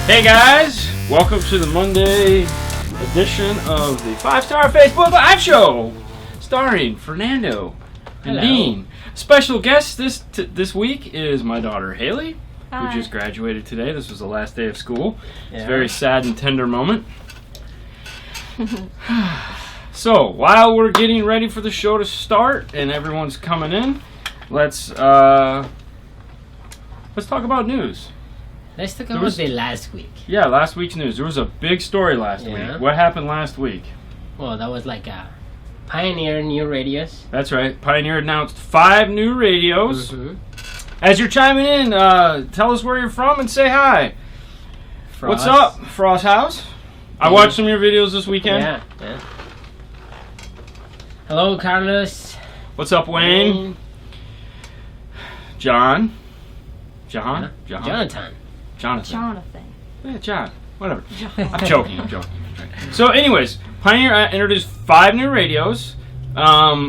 Hey guys, welcome to the Monday edition of the 5-Star Facebook Live Show, starring Fernando and Dean. Special guest this week is my daughter Hailey, who just graduated today. This was the last day of school. Yeah. It's a very sad and tender moment. So while we're getting ready for the show to start and everyone's coming in, let's talk about news. Let's talk about the last week. Yeah, last week's news. There was a big story last week. What happened last week? Well, that was like Pioneer new radios. That's right. Pioneer announced 5 new radios. Mm-hmm. As you're chiming in, tell us where you're from and say hi. Frost. What's up, Frost House? I watched some of your videos this weekend. Yeah. Hello, Carlos. What's up, Wayne? Jonathan. Yeah, John. Whatever. I'm joking. So, anyways, Pioneer introduced 5 new radios.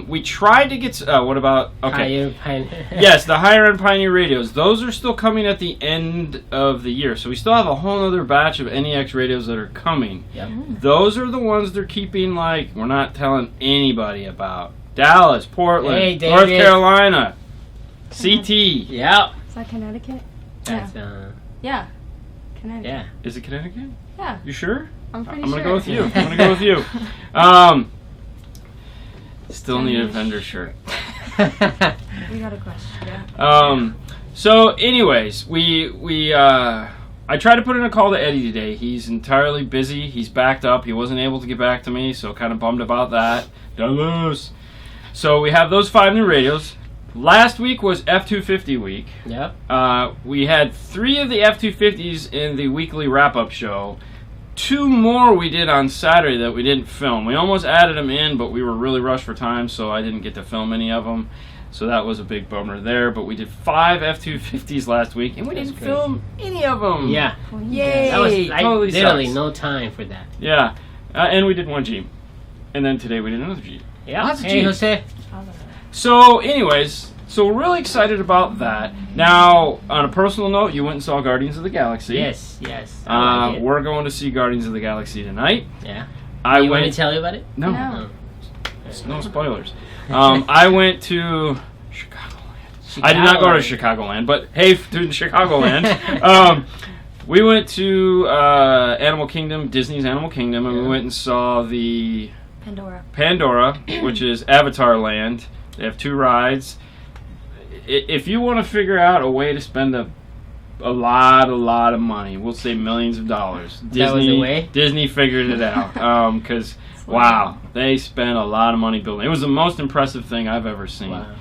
We tried to get... what about... Okay. Pioneer. Yes, the higher-end Pioneer radios. Those are still coming at the end of the year. So we still have a whole other batch of NEX radios that are coming. Yep. Those are the ones they're keeping, like, we're not telling anybody about. Dallas, Portland, North Carolina, CT. Yep. Is that Connecticut? That's, yeah. Connecticut. Yeah. Is it Connecticut? Yeah. You sure? I'm pretty I'm sure. gonna go with you. I'm gonna go with you. Still need a vendor shirt. We got a question. Yeah. So, anyways, I tried to put in a call to Eddie today. He's entirely busy. He's backed up. He wasn't able to get back to me, so kind of bummed about that. Dallas. So we have those 5 new radios. Last week was F-250 week. Yep. We had 3 of the F-250s in the weekly wrap-up show. 2 more we did on Saturday that we didn't film. We almost added them in, but we were really rushed for time, so I didn't get to film any of them. So that was a big bummer there. But we did 5 F-250s last week, and we didn't film any of them. Yeah. Yay! That was totally literally sucks. no time for that. Yeah. And we did 1 Jeep. And then today we did another Jeep. Yeah. Lots of Hey, Jeeps. Jose. So, anyways, we're really excited about that. Now, on a personal note, you went and saw Guardians of the Galaxy. Yes. I like it. We're going to see Guardians of the Galaxy tonight. Yeah. You want to tell you about it? No. No spoilers. I went to Chicagoland. I did not go to Chicagoland, but hey, to Chicagoland. We went to Animal Kingdom, Disney's Animal Kingdom, and we went and saw the Pandora, which is Avatar Land. They have 2 rides. If you want to figure out a way to spend a lot of money, we'll say millions of dollars. Disney figured it out. Because, wow, they spent a lot of money building. It was the most impressive thing I've ever seen. Wow.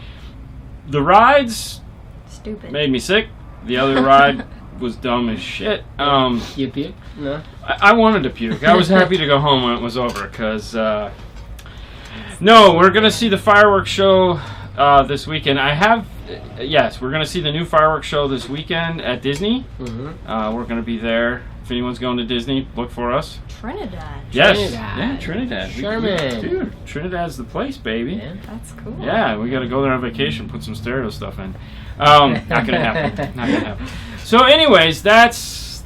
The rides Stupid. made me sick. The other ride was dumb as shit. You puke? No? I wanted to puke. I was happy to go home when it was over because... No, we're going to see the fireworks show this weekend. Yes, we're going to see the new fireworks show this weekend at Disney. Mm-hmm. We're going to be there. If anyone's going to Disney, look for us. Trinidad. Yes. Yeah, Trinidad. Sherman. Dude, Trinidad's the place, baby. Yeah. That's cool. Yeah, we got to go there on vacation, put some stereo stuff in. Not going to happen. So anyways, that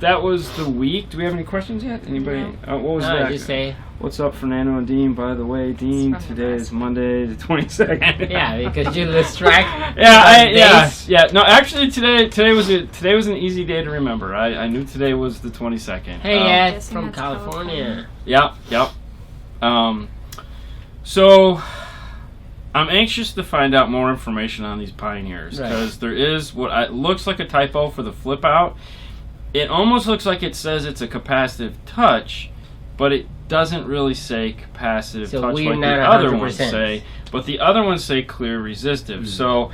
was the week. Do we have any questions yet? Anybody? What was that? Just say... What's up, Fernando and Dean? By the way, Dean, today is Monday the 22nd. Yeah, because you lose track. Yeah. No, actually, today was an easy day to remember. I knew today was the 22nd. Hey, Ed from California. Yep. So, I'm anxious to find out more information on these Pioneers because there is what looks like a typo for the flip out. It almost looks like it says it's a capacitive touch, but it doesn't really say capacitive touch like the other ones say, but the other ones say clear resistive. So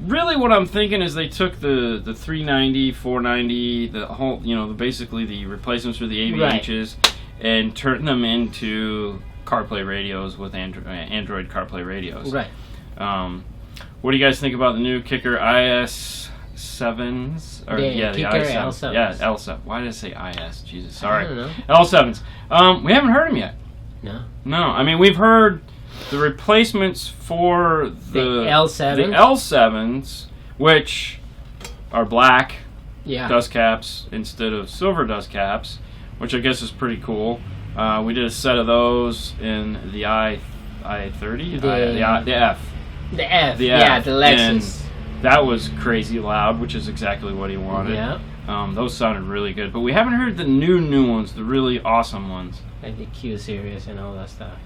really what I'm thinking is they took the 390, 490, the whole, basically the replacements for the AVHs and turned them into CarPlay radios with Android CarPlay radios. Right. What do you guys think about the new Kicker IS7s? The IS7. L7s. Yeah, L7. Why did I say IS? Jesus, sorry. I don't know. L7s. We haven't heard them yet. No. I mean, we've heard the replacements for the L7s. The L7s, which are black dust caps instead of silver dust caps, which I guess is pretty cool. We did a set of those in the i30, the F. The F, the Lexus. And that was crazy loud, which is exactly what he wanted. Yeah. Those sounded really good, but we haven't heard the new ones, the really awesome ones. Like the Q series and all that stuff.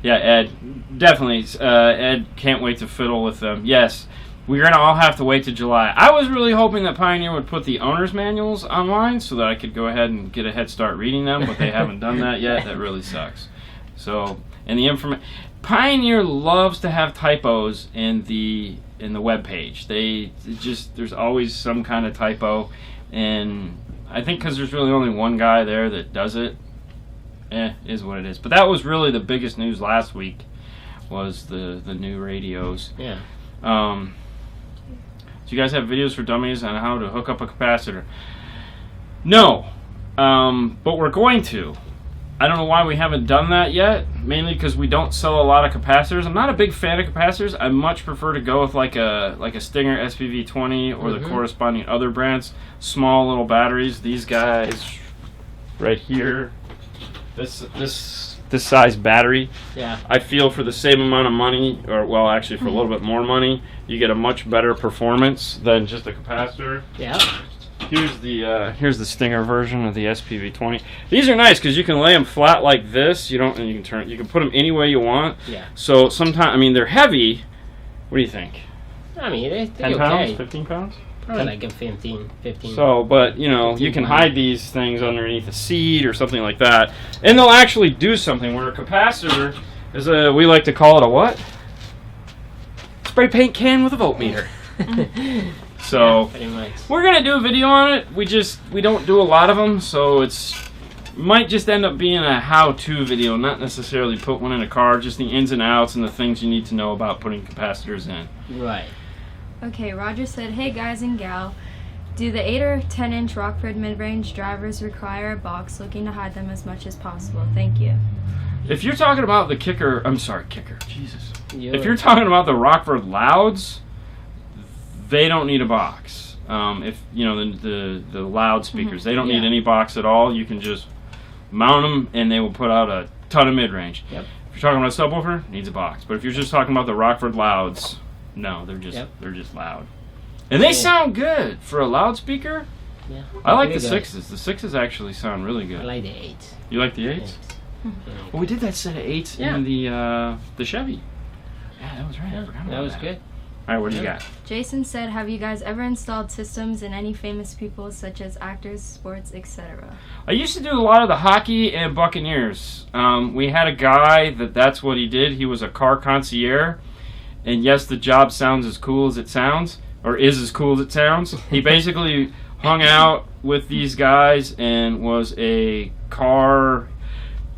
Yeah, Ed, definitely. Ed can't wait to fiddle with them. Yes, we're going to all have to wait to July. I was really hoping that Pioneer would put the owner's manuals online so that I could go ahead and get a head start reading them, but they haven't done that yet. That really sucks. So, and the Pioneer loves to have typos in the web page. There's always some kind of typo, and I think because there's really only one guy there that does it. Is what it is. But that was really the biggest news last week, was the new radios. Yeah. Do you guys have videos for dummies on how to hook up a capacitor? No, but we're going to. I don't know why we haven't done that yet, mainly because we don't sell a lot of capacitors. I'm not a big fan of capacitors. I much prefer to go with like a Stinger SPV20 or the corresponding other brands. Small little batteries. These guys right here. This size battery, I feel for the same amount of money, or well, actually for a little bit more money, you get a much better performance than just a capacitor. Yeah. Here's the Stinger version of the SPV20. These are nice because you can lay them flat like this. You can put them any way you want. Yeah. So sometimes, they're heavy. What do you think? I mean, they're 10 okay. pounds, 15 pounds. Probably like a 15. So, but, you can hide these things underneath a seat or something like that. And they'll actually do something, where a capacitor is we like to call it a what? Spray paint can with a voltmeter. So, pretty much. We're going to do a video on it. We don't do a lot of them, so might just end up being a how-to video, not necessarily put one in a car, just the ins and outs and the things you need to know about putting capacitors in. Right. Okay, Roger said, hey guys and gal, do the 8 or 10 inch Rockford mid-range drivers require a box, looking to hide them as much as possible? Thank you. If you're talking about the kicker, Jesus. If you're talking about the Rockford Louds, they don't need a box. If the loudspeakers, they don't need any box at all. You can just mount them and they will put out a ton of mid-range. Yep. If you're talking about a subwoofer, it needs a box. But if you're just talking about the Rockford Louds, no, they're just loud. And they sound good for a loudspeaker. Yeah. I like the 6s. The 6s actually sound really good. I like the 8s. You like the 8s? Well, we did that set of 8s in the Chevy. Yeah, that was right. I forgot about that was good. All right, what do you got? Jason said, have you guys ever installed systems in any famous people, such as actors, sports, etc.? I used to do a lot of the hockey and Buccaneers. We had a guy that's what he did. He was a car concierge. And yes, the job sounds as cool as it sounds, or is as cool as it sounds. He basically hung out with these guys and was a car.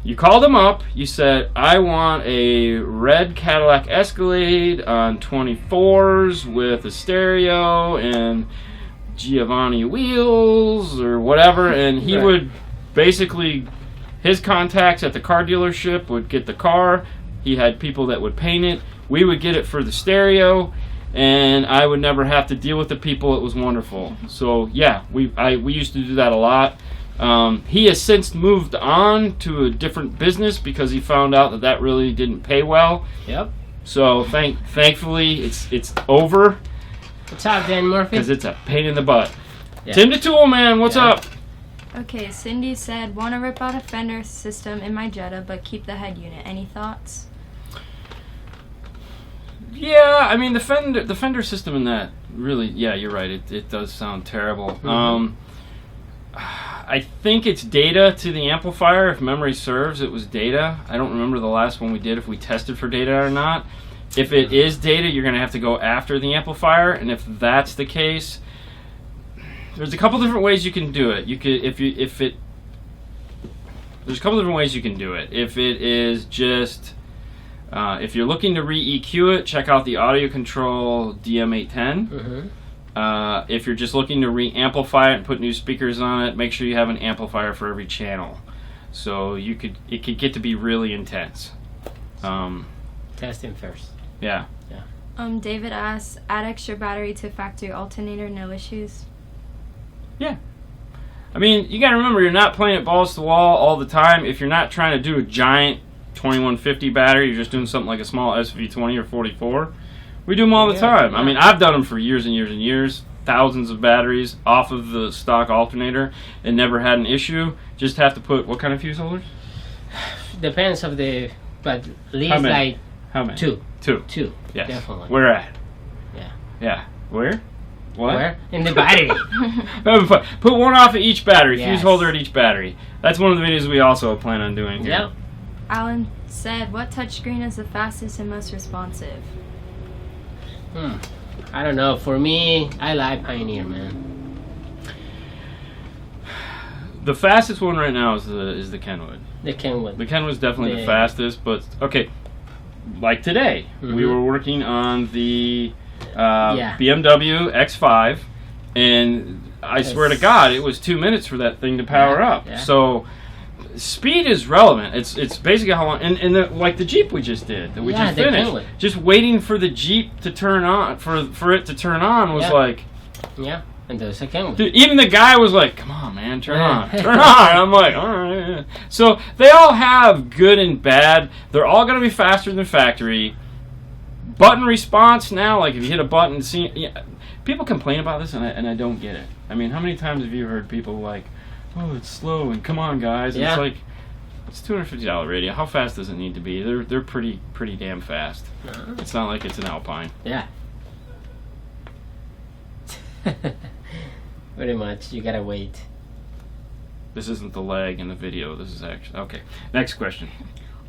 You called him up, you said, I want a red Cadillac Escalade on 24s with a stereo and Giovanni wheels or whatever, and he would basically, his contacts at the car dealership would get the car. He had people that would paint it. We would get it for the stereo, and I would never have to deal with the people. It was wonderful. So yeah, we used to do that a lot. He has since moved on to a different business because he found out that really didn't pay well. Yep. So thankfully it's over. What's up, Dan Murphy? Because it's a pain in the butt. Yeah. Tim the Tool Man, what's up? Okay, Cindy said, want to rip out a fender system in my Jetta, but keep the head unit. Any thoughts? Yeah, I mean the fender system in that really, yeah, you're right. It does sound terrible. I think it's data to the amplifier. If memory serves, it was data. I don't remember the last one we did if we tested for data or not. If it is data, you're going to have to go after the amplifier, and if that's the case, there's a couple different ways you can do it. You could there's a couple different ways you can do it. If it is just if you're looking to re-EQ it, check out the Audio Control DM810. If you're just looking to re-amplify it and put new speakers on it, make sure you have an amplifier for every channel. So it could get to be really intense. Testing first. Yeah. David asks, add extra battery to factory alternator, no issues? Yeah. I mean, you got to remember, you're not playing it balls to the wall all the time. If you're not trying to do a giant 2150 battery, you're just doing something like a small SV20 or 44. We do them all the time. I mean, I've done them for years and years and years. Thousands of batteries off of the stock alternator and never had an issue. Just have to put, what kind of fuse holders? Depends of the, but at least How many? like How many? two. Two. Yes. Definitely. Where at? Yeah. Yeah. Where? What? Where? In the battery. Put one off of each battery, Yes. fuse holder at each battery. That's one of the videos we also plan on doing here. Yep. Alan said, what touchscreen is the fastest and most responsive? I don't know. For me, I like Pioneer, man. The fastest one right now is the Kenwood. The Kenwood. The Kenwood's definitely the Yeah. fastest, but okay. Like today, we were working on the BMW X5, and I swear to God, it was 2 minutes for that thing to power up. Yeah. So speed is relevant. It's basically how long, and like the Jeep we just did, that we just the finished. Kenwood. Just waiting for the Jeep to turn on, for it to turn on was like, Yeah, and there's a Kenwood. dude, even the guy was like, come on, man, turn on. Turn on. I'm like, all right. So they all have good and bad. They're all going to be faster than factory. Button response now, like if you hit a button, people complain about this, and I don't get it. I mean, how many times have you heard people like, oh, it's slow, and come on, guys. And it's like, it's $250 radio. How fast does it need to be? They're pretty damn fast. It's not like it's an Alpine. Yeah. Pretty much. You gotta wait. This isn't the lag in the video. This is actually okay. Next question.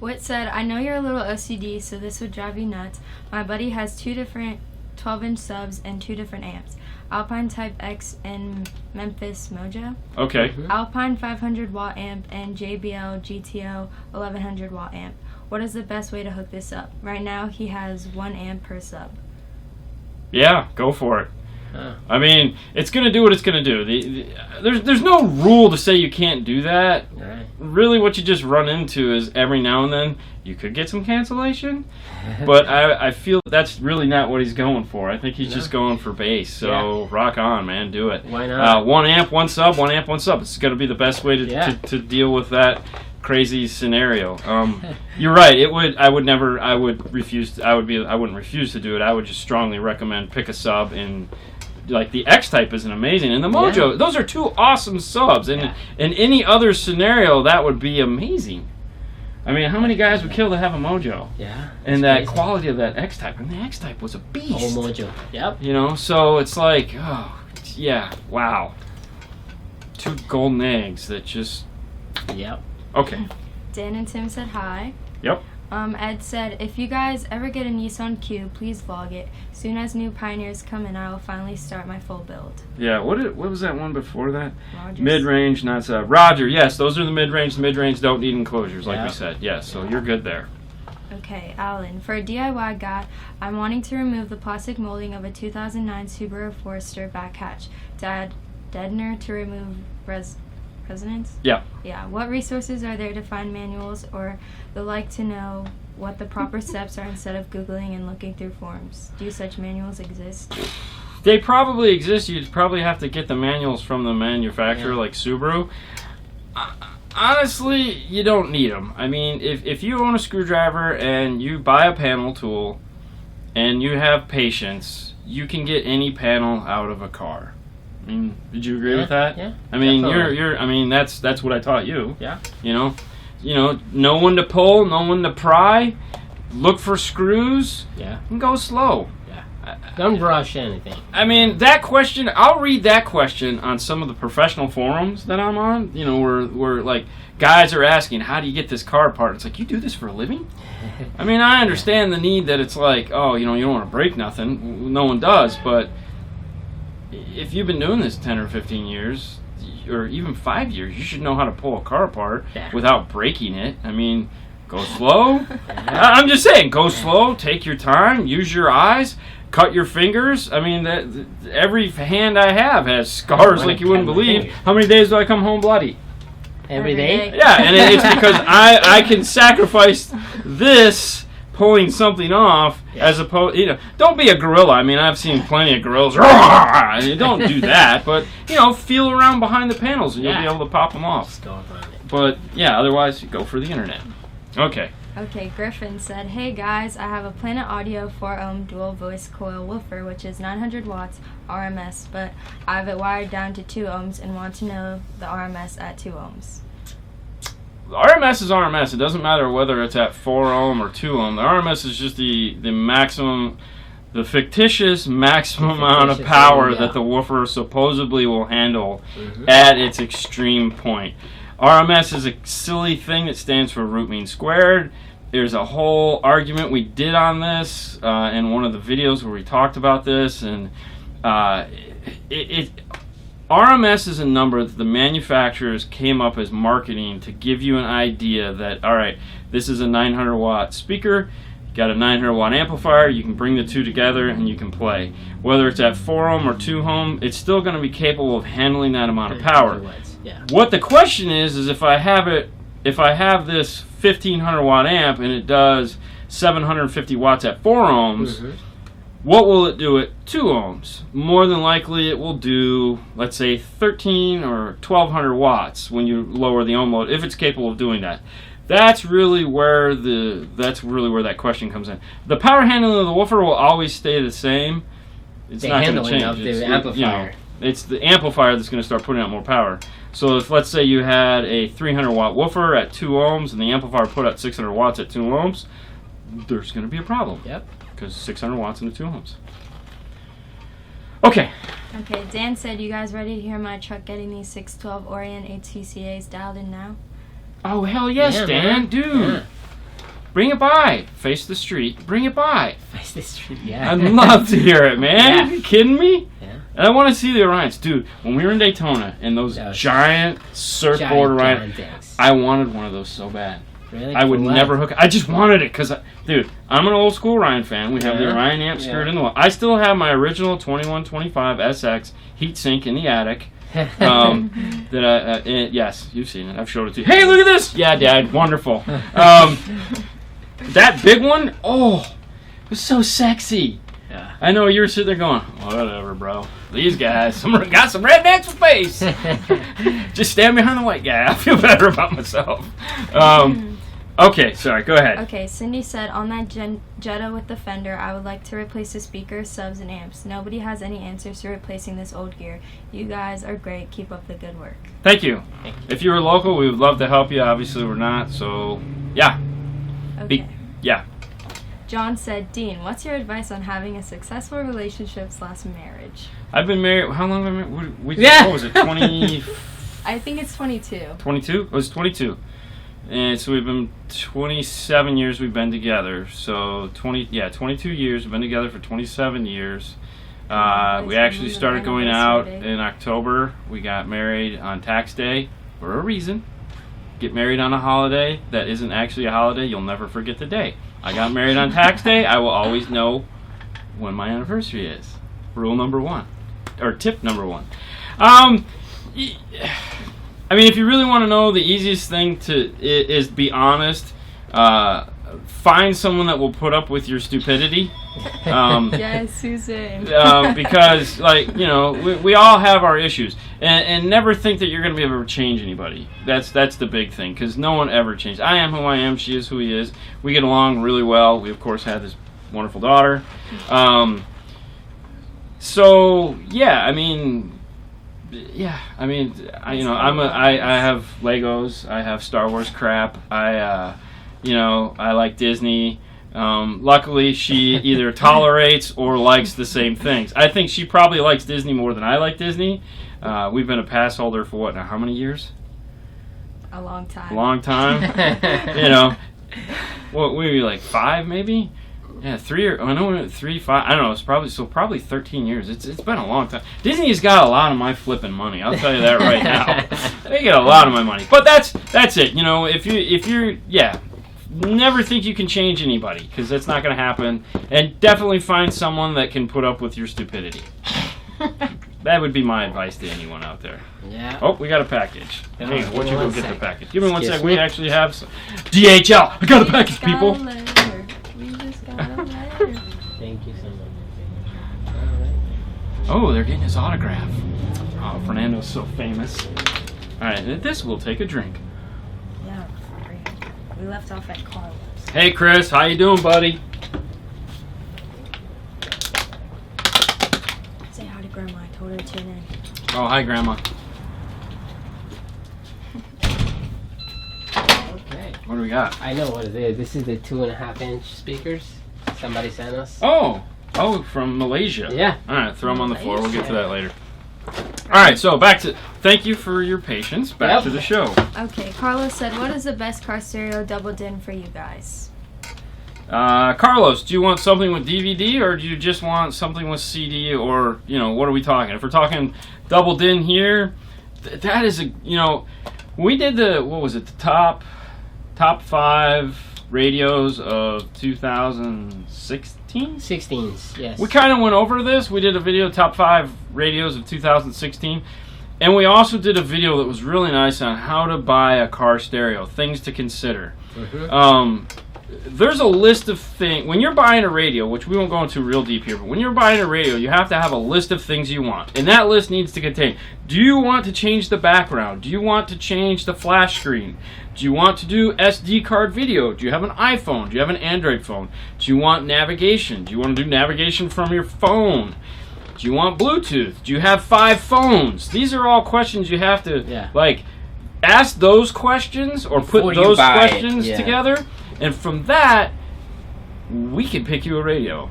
Whit said, I know you're a little OCD, so this would drive you nuts. My buddy has 2 different 12-inch subs and 2 different amps. Alpine Type X and Memphis Mojo. Okay. Alpine 500 watt amp and JBL GTO 1100 watt amp. What is the best way to hook this up? Right now he has 1 amp per sub. Yeah, go for it. Oh. I mean, it's going to do what it's going to do. There's no rule to say you can't do that. Right. Really, what you just run into is every now and then you could get some cancellation, but I feel that's really not what he's going for. I think he's just going for bass. So rock on, man, do it. Why not? 1 amp, 1 sub, 1 amp, 1 sub. It's going to be the best way to deal with that crazy scenario. You're right. I wouldn't refuse to do it. I would just strongly recommend pick a sub, and like the X-Type isn't amazing, and the Mojo, those are 2 awesome subs, and in any other scenario that would be amazing. I mean, how many guys would kill to have a Mojo? Yeah. And that quality of that X-Type, and the X-Type was a beast. Oh, Mojo. Yep. You know, so it's like, oh yeah, wow, 2 golden eggs that just. Yep. Okay. Dan and Tim said hi. Yep. Ed said, if you guys ever get a Nissan Cube, please vlog it. Soon as new Pioneers come in, I will finally start my full build. Yeah, what was that one before that? Rogers. Mid-range, not sub. Roger, yes, those are the mid-range. The mid-range don't need enclosures, like we said. Yes, so you're good there. Okay, Alan. For a DIY guy, I'm wanting to remove the plastic molding of a 2009 Subaru Forester back hatch to add deadener to remove resonance? Yeah. Yeah. What resources are there to find manuals or the like to know what the proper steps are instead of Googling and looking through forums? Do such manuals exist? They probably exist. You'd probably have to get the manuals from the manufacturer, like Subaru. Honestly, you don't need them. I mean, if you own a screwdriver and you buy a panel tool and you have patience, you can get any panel out of a car. I mean, did you agree with that? Yeah. I mean, definitely. you're. I mean, that's what I taught you. Yeah. You know, know when to pull, know when to pry, look for screws, and go slow. Don't rush anything. I mean, that question, I'll read that question on some of the professional forums that I'm on, you know, where like, guys are asking, how do you get this car apart? It's like, you do this for a living? I mean, I understand the need that it's like, oh, you know, you don't want to break nothing. No one does, but if you've been doing this 10 or 15 years, or even 5 years, you should know how to pull a car apart without breaking it. I mean, go slow. I'm just saying, go slow, take your time, use your eyes, cut your fingers. I mean, every hand I have has scars like you wouldn't believe. How many days do I come home bloody? Every day? Yeah, and it's because I can sacrifice this pulling something off as opposed, don't be a gorilla. I mean, I've seen plenty of gorillas. Don't do that, but, feel around behind the panels and you'll be able to pop them off. But, yeah, otherwise, go for the internet. Okay. Okay, Griffin said, "Hey guys, I have a Planet Audio 4-ohm dual voice coil woofer, which is 900 watts RMS, but I have it wired down to 2 ohms and want to know the RMS at 2 ohms. RMS is RMS. It doesn't matter whether it's at 4 ohm or 2 ohm. The RMS is just the maximum, the fictitious maximum amount of power that the woofer supposedly will handle at its extreme point. RMS is a silly thing that stands for root mean squared. There's a whole argument we did on this in one of the videos where we talked about this, and RMS is a number that the manufacturers came up as marketing to give you an idea that, all right, this is a 900 watt speaker, you got a 900 watt amplifier, you can bring the two together and you can play. Whether it's at 4 ohm or 2 ohm, it's still going to be capable of handling that amount of power. What the question is if I have this 1500 watt amp and it does 750 watts at 4 ohms, what will it do at 2 ohms? More than likely it will do, let's say, 13 or 1200 watts when you lower the ohm load, if it's capable of doing that. That's really where that question comes in. The power handling of the woofer will always stay the same. It's not going to change. Of the amplifier. It's the amplifier that's going to start putting out more power. So if, let's say, you had a 300 watt woofer at 2 ohms and the amplifier put out 600 watts at 2 ohms, there's going to be a problem. Yep. Because 600 watts into 2 ohms. Okay. Okay, Dan said, "You guys ready to hear my truck getting these 612 Orient HCCAs dialed in now?" Oh, hell yes, Dan. Man. Dude. Yeah. Bring it by. Face the street. Bring it by. Face the street, yeah. I'd love to hear it, man. Yeah. Are you kidding me? Yeah. And I want to see the Orions. Dude, when we were in Daytona and those giant surfboard Orion, I wanted one of those so bad. Really? I would never hook. I just wanted it because, dude, I'm an old school Orion fan. We have the Orion amp screwed in the wall. I still have my original 2125 SX heatsink in the attic. Yes, you've seen it. I've showed it to you. Hey, look at this! Yeah, Dad, wonderful. That big one, it was so sexy. Yeah. I know you were sitting there going, whatever, bro. These guys, got some rednecks with face. Just stand behind the white guy. I feel better about myself. Okay, sorry, go ahead. Okay, Cindy said, "On that Jetta with the fender, I would like to replace the speakers, subs, and amps. Nobody has any answers to replacing this old gear. You guys are great. Keep up the good work." Thank you. If you were local, we would love to help you. Obviously, we're not, so yeah. Okay. Yeah. John said, "Dean, what's your advice on having a successful relationship/marriage?" I've been married. How long have I been married? What was it, 20? I think it's 22. 22? It was 22. And so we've been 27 years we've been together. So 22 years. We've been together for 27 years. We actually started going out in October. We got married on tax day for a reason. Get married on a holiday that isn't actually a holiday, you'll never forget the day. I got married on tax day. I will always know when my anniversary is. Rule number 1. Or tip number 1. I mean, if you really want to know, the easiest thing is be honest. Find someone that will put up with your stupidity. Yes, Susan. Because, we all have our issues, and never think that you're going to be able to change anybody. That's the big thing, because no one ever changes. I am who I am. She is who he is. We get along really well. We of course have this wonderful daughter. So yeah, I have Legos. I have Star Wars crap. I like Disney. Luckily, she either tolerates or likes the same things. I think she probably likes Disney more than I like Disney. We've been a pass holder for what now? How many years? A long time. Long time. What were you, like 5 maybe? Yeah, 3 or 3, 5. I don't know. It's probably 13 years. It's been a long time. Disney's got a lot of my flipping money. I'll tell you that right now. They get a lot of my money. But that's it. If you're never think you can change anybody, because that's not going to happen. And definitely find someone that can put up with your stupidity. That would be my advice to anyone out there. Yeah. Oh, we got a package. Hey, why don't you go get the package? Give me 1 second. We actually have some DHL. I got a package, people. Thank you so much. All right. Oh, they're getting his autograph. Oh, Fernando's so famous. All right, this will take a drink. Yeah, we left off at Carlos. Hey, Chris, how you doing, buddy? Say hi to Grandma. I told her to tune in. Oh, hi, Grandma. Okay. What do we got? I know what it is. This is the 2.5-inch speakers somebody sent us. Oh, from Malaysia. Yeah. All right, throw them on the floor. We'll get to that later. All right, so back to. Thank you for your patience. Back to the show. Okay, Carlos said, "What is the best car stereo double din for you guys?" Carlos, do you want something with DVD or do you just want something with CD or what are we talking? If we're talking double din here, that is we did the top 5 radios of 2016? 16s, yes. We kind of went over this. We did a video, top 5 radios of 2016. And we also did a video that was really nice on how to buy a car stereo, things to consider. Mm-hmm. There's a list of things. When you're buying a radio, which we won't go into real deep here, but when you're buying a radio, you have to have a list of things you want. And that list needs to contain, do you want to change the background? Do you want to change the flash screen? Do you want to do SD card video? Do you have an iPhone? Do you have an Android phone? Do you want navigation? Do you want to do navigation from your phone? Do you want Bluetooth? Do you have 5 phones? These are all questions you have to ask those questions or Before put you those buy questions it, together. And from that, we can pick you a radio.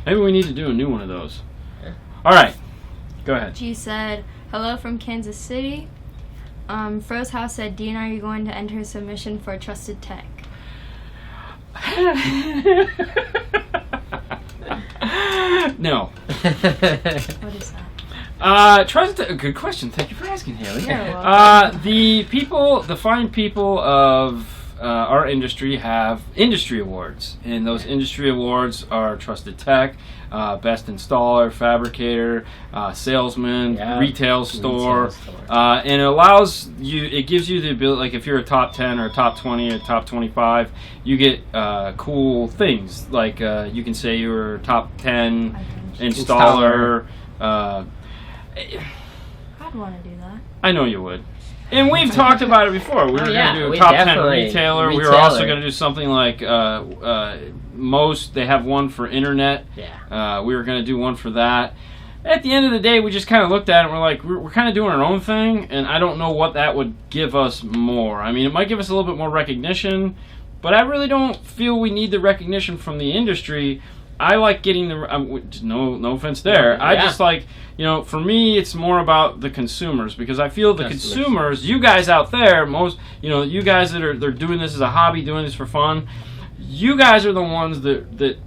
Maybe we need to do a new one of those. All right. Go ahead. G said, "Hello from Kansas City." Froze House said, "Dean, are you going to enter submission for Trusted Tech?" No. What is that? Good question. Thank you for asking, Hailey. You're welcome. The fine people of our industry have industry awards, and those industry awards are Trusted Tech, Best Installer, Fabricator, Salesman, Retail Store, and it gives you the ability, like if you're a top 10 or a top 20 or a top 25, you get cool things, like you can say you were top 10 installer. I'd want to do that. I know you would. And we've talked about it before. We were going to do a top 10 retailer. We were also going to do something like they have one for internet. Yeah. We were going to do one for that. At the end of the day, we just kind of looked at it and we're like, we're kind of doing our own thing, and I don't know what that would give us more. I mean, it might give us a little bit more recognition, but I really don't feel we need the recognition from the industry. I like getting no offense there. I just like, for me, it's more about the consumers, because I feel the consumers, you guys out there, you guys that they're doing this as a hobby, doing this for fun, you guys are the ones that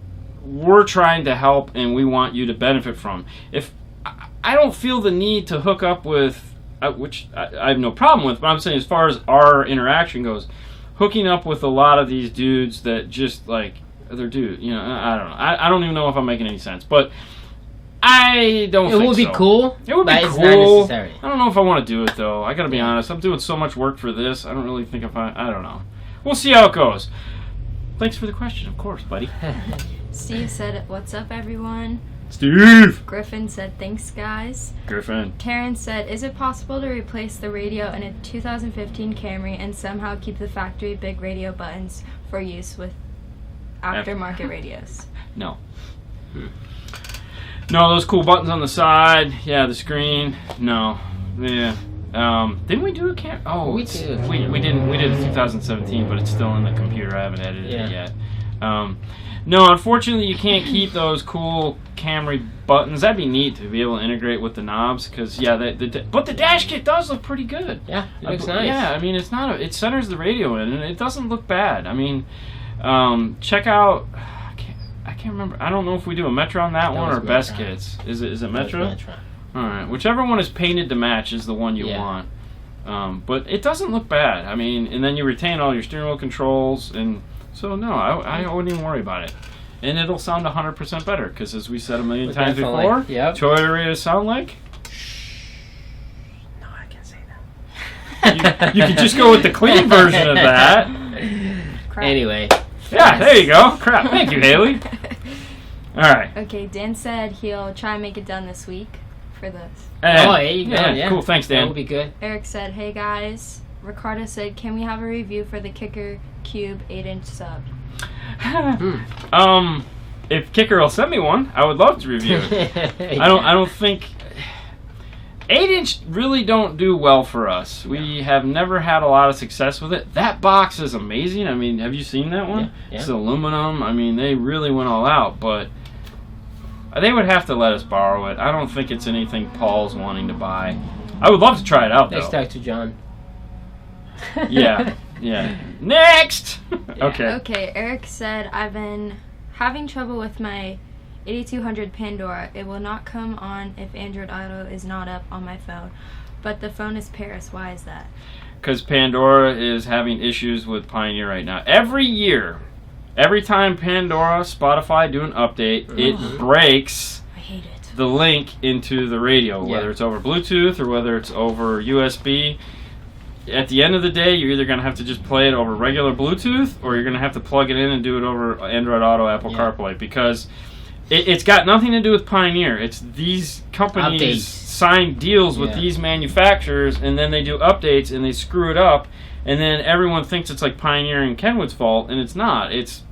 we're trying to help and we want you to benefit from. If I don't feel the need to hook up with, which I have no problem with, but I'm saying as far as our interaction goes, hooking up with a lot of these dudes that just like, they're dude, I don't know. I don't even know if I'm making any sense, but I don't think so. It would be cool. It would be but cool. It's not necessary. I don't know if I want to do it, though. I gotta be honest. I'm doing so much work for this. I don't really think I don't know. We'll see how it goes. Thanks for the question, of course, buddy. Steve said, "What's up, everyone?" Steve! Griffin said, "Thanks, guys." Griffin. Terrence said, "Is it possible to replace the radio in a 2015 Camry and somehow keep the factory big radio buttons for use with aftermarket radios?" No. No, those cool buttons on the side. Yeah, the screen. No. Yeah. Didn't we do a cam? Oh, we did. We didn't. We did it in 2017, but it's still in the computer. I haven't edited it yet. No, unfortunately, you can't keep those cool Camry buttons. That'd be neat to be able to integrate with the knobs, because but the dash kit does look pretty good. Yeah, it looks nice. Yeah, I mean, it centers the radio in, and it doesn't look bad. I mean, check out. I can't remember. I don't know if we do a Metro on that one or Best Kits. Is it Metro? Metro. All right, whichever one is painted to match is the one you want. But it doesn't look bad. I mean, and then you retain all your steering wheel controls, and so no, I wouldn't even worry about it. And it'll sound 100% better, because as we said a million times before, Toyota radios sound like. No, I can't say that. You can just go with the clean version of that. Crap. Anyway. Yeah, there you go. Crap. Thank you, Hailey. All right. Okay, Dan said he'll try and make it done this week for this. Oh, there you go. Yeah. Cool. Thanks, That Dan. would be good. Eric said, hey guys. Ricardo said, can we have a review for the Kicker Cube 8-inch sub? If Kicker will send me one, I would love to review it. I don't think 8-inch really don't do well for us. We have never had a lot of success with it. That box is amazing. I mean, have you seen that one? Yeah. It's aluminum. I mean, they really went all out, but they would have to let us borrow it. I don't think it's anything Paul's wanting to buy. I would love to try it out, though. Next talk to John. Yeah. Next! Yeah. Okay, Eric said, I've been having trouble with my 8200 Pandora. It will not come on if Android Auto is not up on my phone. But the phone is Paris. Why is that? Because Pandora is having issues with Pioneer right now. Every year, every time Pandora, Spotify do an update, it breaks I hate it. the link into the radio, Yeah. whether it's over Bluetooth or whether it's over USB. At the end of the day, you're either going to have to just play it over regular Bluetooth or you're going to have to plug it in and do it over Android Auto, Apple CarPlay, because it's got nothing to do with Pioneer. It's these companies Updates. sign deals with these manufacturers, and then they do updates and they screw it up, and then everyone thinks it's like Pioneer and Kenwood's fault, and it's not. It's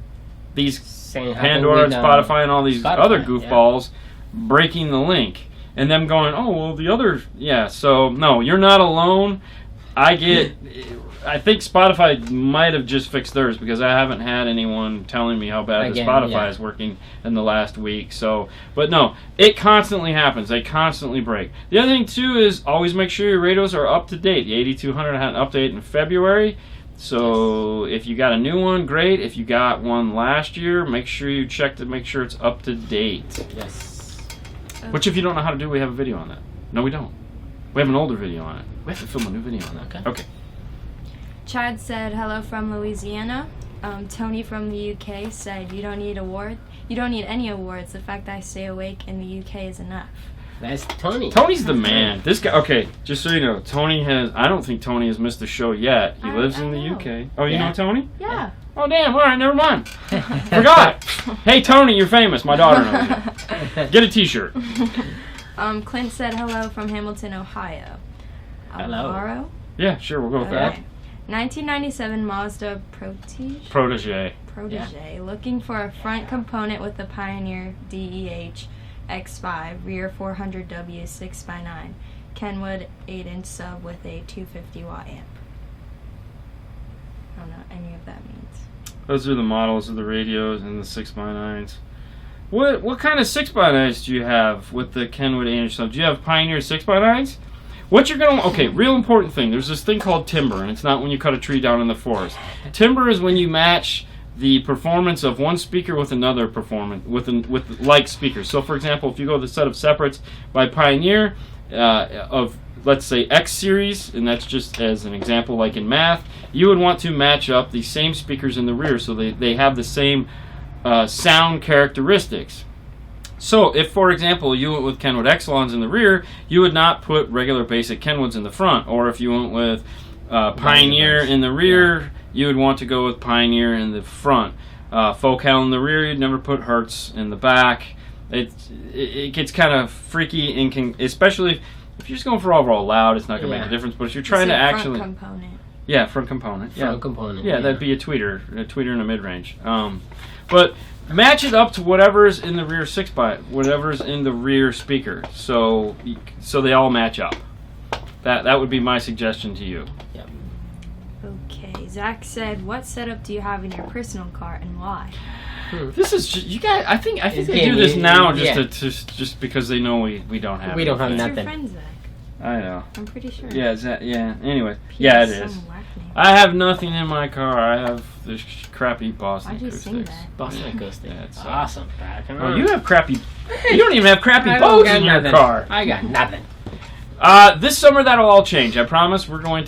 these Same happened Pandora and with, Spotify and all these Spotify, other goofballs breaking the link, and them going, oh, well, the other, so no, you're not alone. I think Spotify might have just fixed theirs because I haven't had anyone telling me how bad the Spotify is working in the last week. So, but no, it constantly happens. They constantly break. The other thing too is always make sure your radios are up to date. The 8200 had an update in February. So if you got a new one, great. If you got one last year, make sure you check to make sure it's up to date. Yes. Which if you don't know how to do, we have a video on that. No, we don't. We have an older video on it. We have to film a new video on that. Okay. Chad said, hello from Louisiana. Tony from the UK said, you don't need any awards. The fact that I stay awake in the UK is enough. That's Tony. Tony's the man. This guy, okay, just so you know, I don't think Tony has missed a show yet. He lives in the UK. Oh, you know Tony? Yeah. Oh, damn, all right, never mind. Forgot. Hey, Tony, you're famous. My daughter knows you. Get a t-shirt. Clint said, hello from Hamilton, Ohio. Hello. Alvaro? Yeah, sure, we'll go with that. 1997 Mazda Protege. Looking for a front component with the Pioneer DEH X5, rear 400W 6x9, Kenwood 8-inch sub with a 250 watt amp. I don't know what any of that means. Those are the models of the radios and the 6x9s. What kind of 6x9s do you have with the Kenwood 8-inch sub? Do you have Pioneer 6x9s? Real important thing. There's this thing called timber, and it's not when you cut a tree down in the forest. Timber is when you match the performance of one speaker with another performance with like speakers. So, for example, if you go to the set of separates by Pioneer of, let's say, X series, and that's just as an example, like in math, you would want to match up the same speakers in the rear so they have the same sound characteristics. So, if, for example, you went with Kenwood Exelons in the rear, you would not put regular basic Kenwoods in the front. Or if you went with Pioneer in the rear, you would want to go with Pioneer in the front. Focal in the rear, you'd never put Hertz in the back. It gets kind of freaky, especially if you're just going for overall loud, it's not going to make a difference. But if you're trying to actually... Front component. Yeah, front component. Front component. Yeah, that'd be a tweeter in a mid-range. But match it up to whatever's in the rear whatever's in the rear speaker, so they all match up. That would be my suggestion to you. Yep. Okay, Zach said, what setup do you have in your personal car and why? This is just, you guys. I think they do this now just because they know we don't have. We don't have It's nothing. your friend, Zach. I know. I'm pretty sure. Yeah, yeah. Anyway, He yeah, it has is. some whack name. I have nothing in my car. I have this crappy Boston Why'd you acoustics. sing that? Boston Acoustic. Yeah, it's Awesome. Oh, you have crappy. You don't even have crappy I don't boats got in your nothing. car. I got nothing. This summer that'll all change. I promise. We're gonna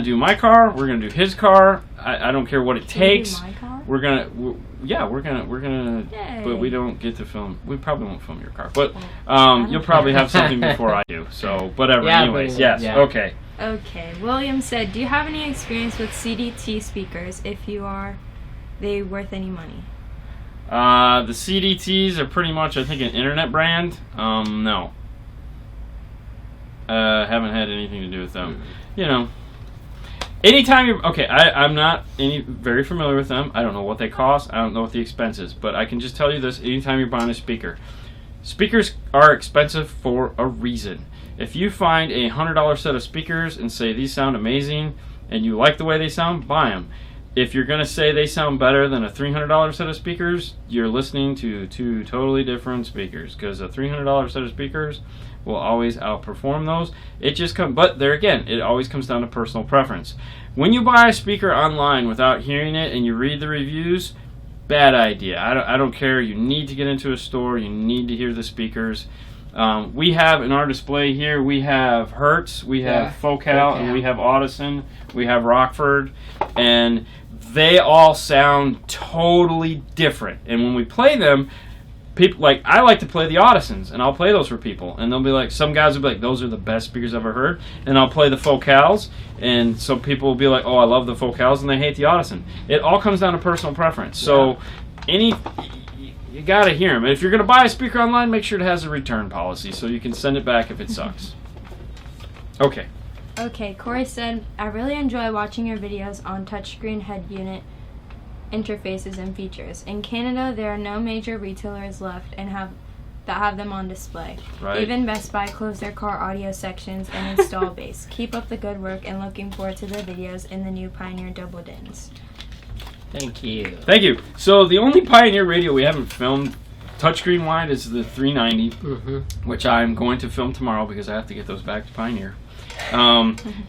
do my car. We're gonna do his car. I don't care what it Can you do takes. my car? We're gonna. Yay. But we don't get to film. We probably won't film your car. But don't you'll probably have something before I do. So whatever. Yeah, Anyways, but- yes. yeah. Okay. Okay, William said, do you have any experience with CDT speakers? If you are, they worth any money? The CDTs are pretty much, I think, an internet brand. No. Haven't had anything to do with them. You know, anytime you're... Okay, I'm not very familiar with them. I don't know what they cost. I don't know what the expense is. But I can just tell you this. Anytime you're buying a speaker, speakers are expensive for a reason. If you find a $100 set of speakers and say these sound amazing and you like the way they sound, buy them. If you're going to say they sound better than a $300 set of speakers, you're listening to two totally different speakers, because a $300 set of speakers will always outperform those. But there again, it always comes down to personal preference. When you buy a speaker online without hearing it and you read the reviews, bad idea. I don't care. You need to get into a store. You need to hear the speakers. We have in our display here, we have Hertz, we have Focal, and we have Audison, we have Rockford, and they all sound totally different. And when we play them, people I like to play the Audisons, and I'll play those for people, and they'll be like, some guys will be like, those are the best speakers I've ever heard, and I'll play the Focals, and some people will be like, oh, I love the Focals, and they hate the Audison. It all comes down to personal preference. So you gotta hear them. If you're gonna buy a speaker online, make sure it has a return policy so you can send it back if it sucks. Okay. Okay, Corey said, I really enjoy watching your videos on touchscreen head unit interfaces and features. In Canada, there are no major retailers left that have them on display. Right. Even Best Buy closed their car audio sections and install base. Keep up the good work and looking forward to the videos in the new Pioneer Double Dins. Thank you. Thank you. So the only Pioneer radio we haven't filmed touchscreen wide is the 390, which I'm going to film tomorrow because I have to get those back to Pioneer.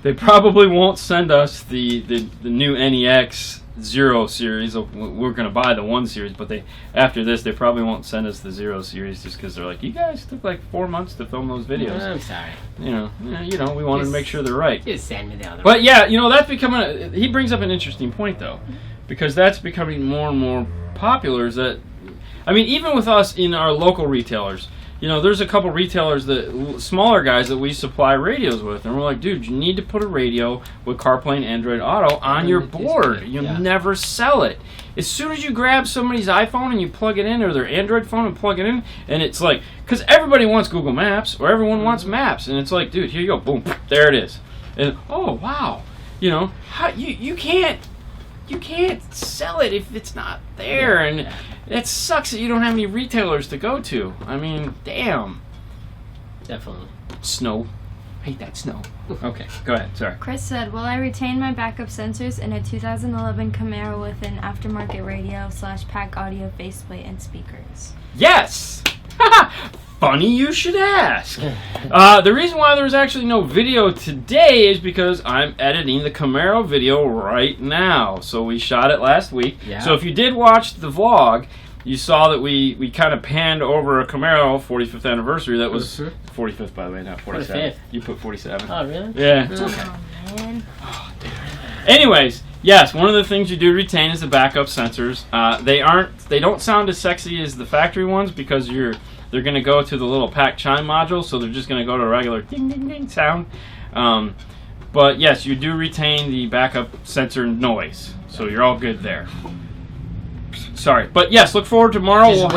They probably won't send us the new NEX 0 series. We're going to buy the 1 series, but after this they probably won't send us the 0 series just because they're like, you guys took like 4 months to film those videos. I'm sorry. We wanted to make sure they're right. Just send me the other But yeah, that's becoming he brings up an interesting point though, because that's becoming more and more popular. Is that, I mean, even with us in our local retailers, there's a couple retailers, smaller guys that we supply radios with, and we're like, dude, you need to put a radio with CarPlay and Android Auto on your board. You'll never sell it. As soon as you grab somebody's iPhone and you plug it in, or their Android phone and plug it in, and it's like, because everybody wants Google Maps, or everyone wants Maps, and it's like, dude, here you go, boom, there it is. And, oh, wow. How, you can't sell it if it's not there, and it sucks that you don't have any retailers to go to. I mean, damn. Definitely. Snow. Hate that snow. Okay, go ahead. Sorry. Chris said, will I retain my backup sensors in a 2011 Camaro with an aftermarket radio / pack audio faceplate and speakers? Yes! Funny you should ask. The reason why there's actually no video today is because I'm editing the Camaro video right now. So we shot it last week. Yeah. So if you did watch the vlog, you saw that we kind of panned over a Camaro 45th anniversary. That was 45th, by the way, not 47. 45th. You put 47. Oh, really? Yeah. Oh, man. Oh, anyways, yes, one of the things you do retain is the backup sensors. They don't sound as sexy as the factory ones because they're going to go to the little pack chime module, so they're just going to go to a regular ding ding ding sound. But yes, you do retain the backup sensor noise, so you're all good there. Sorry, but yes, look forward to tomorrow. We'll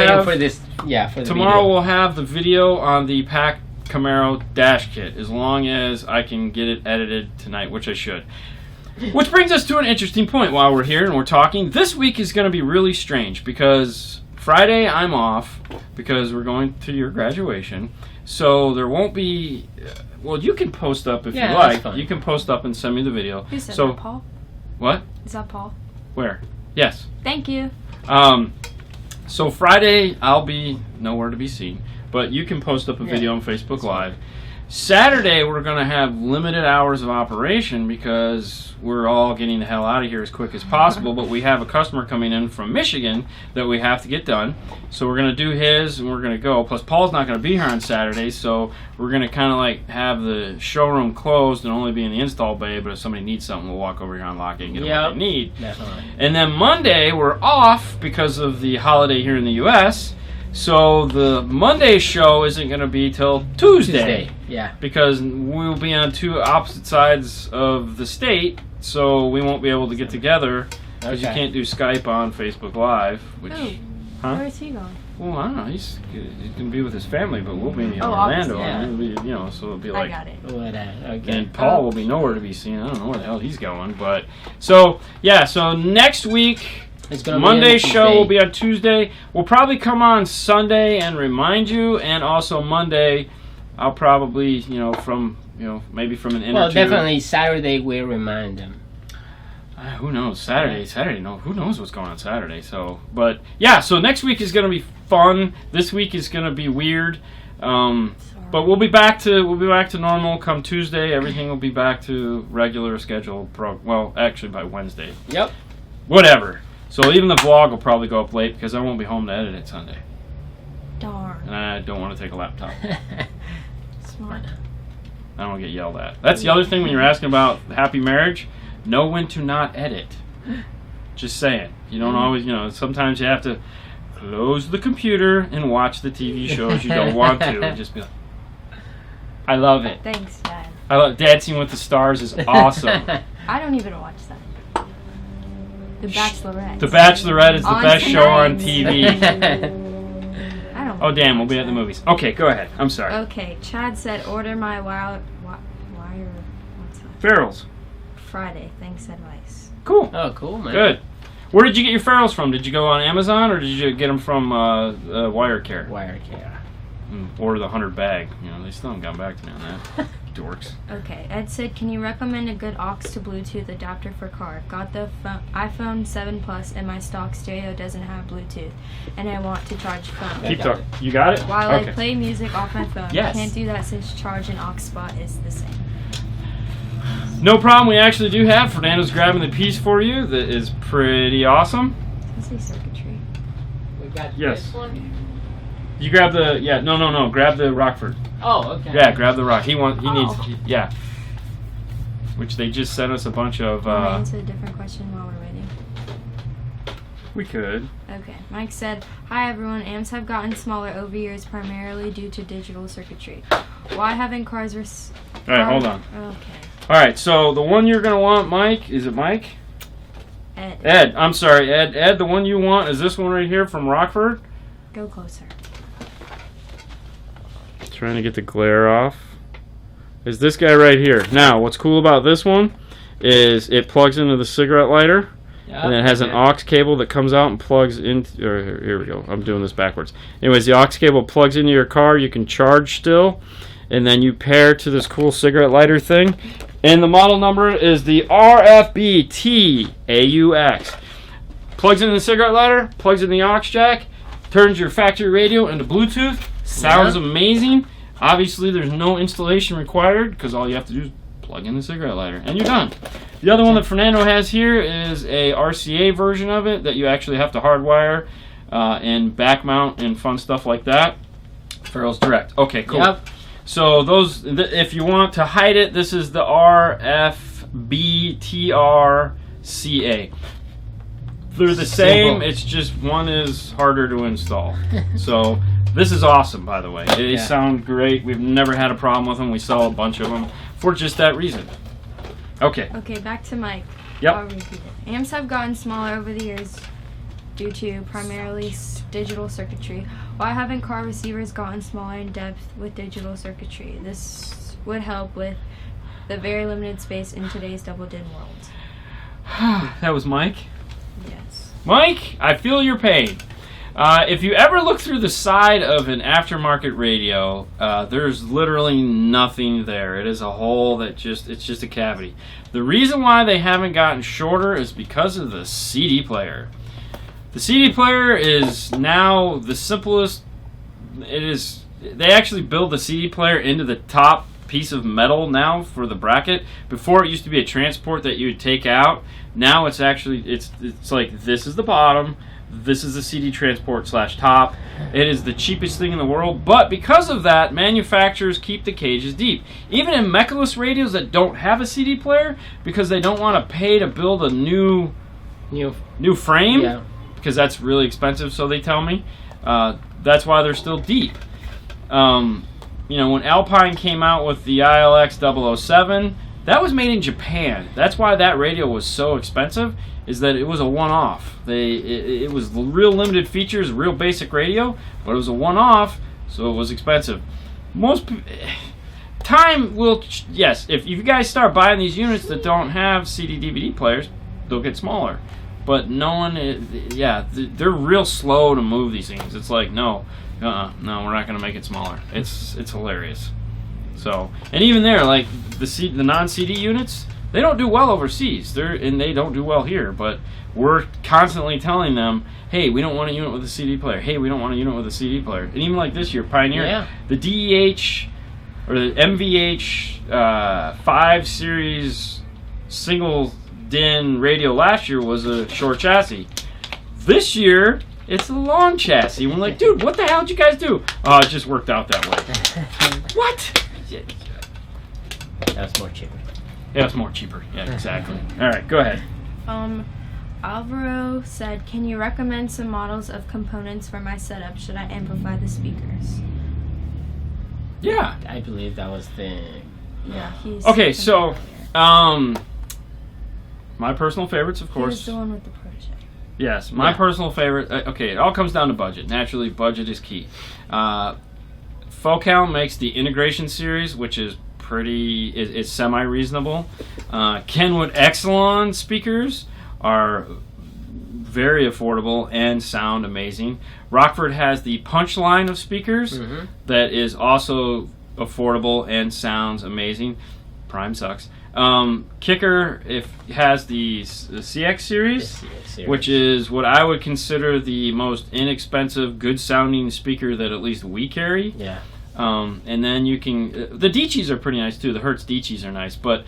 have the video on the pack Camaro dash kit, as long as I can get it edited tonight, which I should. Which brings us to an interesting point while we're here and we're talking. This week is going to be really strange because Friday I'm off because we're going to your graduation. So there won't be... Well, you can post up if you like. You can post up and send me the video. Who said that, Paul? What? Is that Paul? Where? Yes. Thank you. So Friday I'll be nowhere to be seen, but you can post up a video on Facebook Live. Saturday we're going to have limited hours of operation because we're all getting the hell out of here as quick as possible, but we have a customer coming in from Michigan that we have to get done. So we're going to do his and we're going to go. Plus Paul's not going to be here on Saturday, so we're going to kind of like have the showroom closed and only be in the install bay, but if somebody needs something, we'll walk over here, unlock it, and get what they need. Definitely. And then Monday we're off because of the holiday here in the U.S., so the Monday show isn't going to be till Tuesday. Yeah. Because we'll be on two opposite sides of the state, so we won't be able to get together because you can't do Skype on Facebook Live, which Huh? Where's he going? Well, I don't know. He's going to be with his family, but we'll be in Oh, Orlando. obviously, yeah. And it'll be, so it'll be I like... got it. Okay. And Paul will be nowhere to be seen. I don't know where the hell he's going. But so next week, It's gonna Monday's be on show Tuesday. will be on Tuesday. We'll probably come on Sunday and remind you. And also Monday, I'll probably, from, maybe from an interview. Well, definitely Saturday we'll remind them. Who knows? Saturday, no. Who knows what's going on Saturday? So, but yeah. So next week is going to be fun. This week is going to be weird. But we'll be back to normal come Tuesday. Everything will be back to regular schedule. Well, actually by Wednesday. Yep. Whatever. So even the vlog will probably go up late because I won't be home to edit it Sunday. Darn. And I don't want to take a laptop. Smart. I don't want to get yelled at. That's the other thing when you're asking about happy marriage. Know when to not edit. Just saying. You don't always, sometimes you have to close the computer and watch the TV shows you don't want to. And just be like, I love it. Thanks, Dad. I love Dancing with the Stars is awesome. I don't even watch that. The Bachelorette. The Bachelorette is the On best show on tonight. TV. I don't. Oh damn, we'll be watch at the that. movies. Okay, go ahead. I'm sorry. Okay, Chad said order my wire. What's that? Ferals. Friday. Thanks, advice. Cool. Oh, cool, man. Good. Where did you get your ferals from? Did you go on Amazon or did you get them from Wirecare? Wirecare. Or the 100 bag? They still haven't gotten back to me on that. Dorks. Okay, Ed said, can you recommend a good aux to Bluetooth adapter for car? Got the iPhone 7 Plus and my stock stereo doesn't have Bluetooth, and I want to charge phone. Keep talking. You got it? While Okay. I play music off my phone, Yes. I can't do that since charge and aux spot is the same. No problem. We actually do have. Fernando's grabbing the piece for you. That is pretty awesome. Let's say circuitry. We got Yes. this one. You grab the no. Grab the Rockford. Oh, okay. Yeah, grab the rock. He Oh. needs. Yeah. Which they just sent us a bunch of. Can I answer a different question while we're waiting? We could. Okay. Mike said, hi everyone. Amps have gotten smaller over years primarily due to digital circuitry. Why haven't cars All right, hold on. Okay. All right, so the one you're gonna want, Mike. Is it Mike? Ed. Ed. I'm sorry, Ed. Ed, the one you want is this one right here from Rockford. Go closer. Trying to get the glare off. Is this guy right here. Now, what's cool about this one is it plugs into the cigarette lighter. Yeah, And it has an aux cable that comes out and plugs into. Here we go. I'm doing this backwards. Anyways, the aux cable plugs into your car. You can charge still, and then you pair to this cool cigarette lighter thing. And the model number is the RFBT-AUX. Plugs into the cigarette lighter, plugs in the aux jack, turns your factory radio into Bluetooth. Sounds amazing. Obviously, there's no installation required because all you have to do is plug in the cigarette lighter, and you're done. The other one that Fernando has here is a RCA version of it that you actually have to hardwire and back mount and fun stuff like that. Ferals Direct. Okay, cool. Yep. So those, if you want to hide it, this is the RFBTRCA. They're the same. Simple. It's just one is harder to install. So this is awesome, by the way. They sound great. We've never had a problem with them. We sell a bunch of them for just that reason. Okay. Okay, back to Mike. Yep. I'll repeat it. Amps have gotten smaller over the years due to primarily digital circuitry. Why haven't car receivers gotten smaller in depth with digital circuitry? This would help with the very limited space in today's double-din world. That was Mike. Yes. Mike, I feel your pain. If you ever look through the side of an aftermarket radio, there's literally nothing there. It is a hole that it's just a cavity. The reason why they haven't gotten shorter is because of the CD player. The CD player is now the simplest. They actually build the CD player into the top piece of metal now for the bracket. Before it used to be a transport that you would take out. Now it's actually it's like this is the bottom. This is the CD transport / top. It is the cheapest thing in the world, but because of that, manufacturers keep the cages deep. Even in Mechaless radios that don't have a CD player, because they don't want to pay to build a new frame, because that's really expensive, so they tell me. That's why they're still deep. When Alpine came out with the ILX 007, That was made in Japan. That's why that radio was so expensive, is that it was a one-off. It was real limited features, real basic radio, but it was a one-off, so it was expensive. Time will, yes, if you guys start buying these units that don't have CD DVD players, they'll get smaller. But no one, they're real slow to move these things. It's like, no, we're not going to make it smaller. It's hilarious. So, and even there, like the non-CD units, they don't do well overseas. They don't do well here. But we're constantly telling them, hey, we don't want a unit with a CD player. Hey, we don't want a unit with a CD player. And even like this year, Pioneer, the DEH or the MVH 5 series single DIN radio last year was a short chassis. This year, it's a long chassis. And we're like, dude, what the hell did you guys do? Oh, it just worked out that way. What? That was more cheaper. Yeah, it's more cheaper. Yeah, exactly. All right, go ahead. Alvaro said, can you recommend some models of components for my setup? Should I amplify the speakers? Yeah. I believe that was the... Yeah, he's... Okay, so, my personal favorites, of course. He's the one with the protege. Yes, my personal favorite. Okay, it all comes down to budget. Naturally, budget is key. Focal makes the integration series, which is is semi-reasonable. Kenwood Exelon speakers are very affordable and sound amazing. Rockford has the Punchline of speakers that is also affordable and sounds amazing. Prime sucks. Kicker has the CX series, which is what I would consider the most inexpensive, good sounding speaker that at least we carry. Yeah. And then you can the Deechees are pretty nice too. The Hertz Deechees are nice, but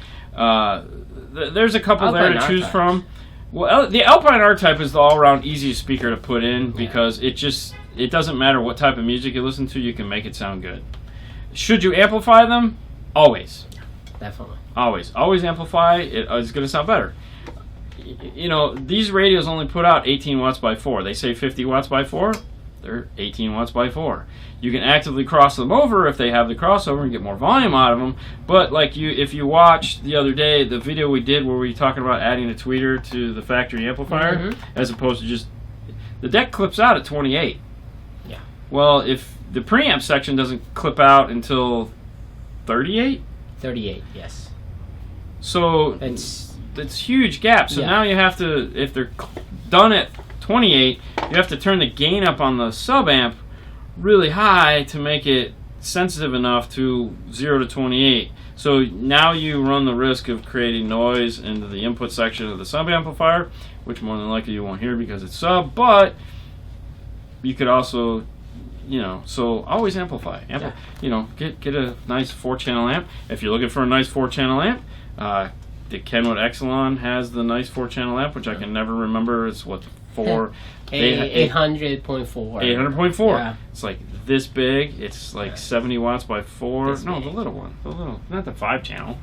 there's a couple Alpine there to choose R-types. from. Well, the Alpine R-Type is the all-around easiest speaker to put in because it doesn't matter what type of music you listen to, you can make it sound good. Should you amplify them? Always. Definitely. Always amplify. It's going to sound better. You know, these radios only put out 18 watts by 4. They say 50 watts by 4. They're 18 watts by 4. You can actively cross them over if they have the crossover and get more volume out of them. But like if you watched the other day, the video we did where we were talking about adding a tweeter to the factory amplifier, as opposed to just the deck clips out at 28. Yeah. Well, if the preamp section doesn't clip out until 38. 38, yes. So it's huge gap. So now you have to, if they're done at 28, you have to turn the gain up on the sub amp really high to make it sensitive enough to 0 to 28. So now you run the risk of creating noise into the input section of the sub amplifier, which more than likely you won't hear because it's sub, but you could also, so always amplify. Get a nice 4-channel amp. If you're looking for a nice 4-channel amp, the Kenwood Exelon has the nice 4-channel amp, which I can never remember. It's 800.4. 800.4. Yeah. It's like this big. It's like 70 watts by 4. This No, big. the little one. Not the 5-channel.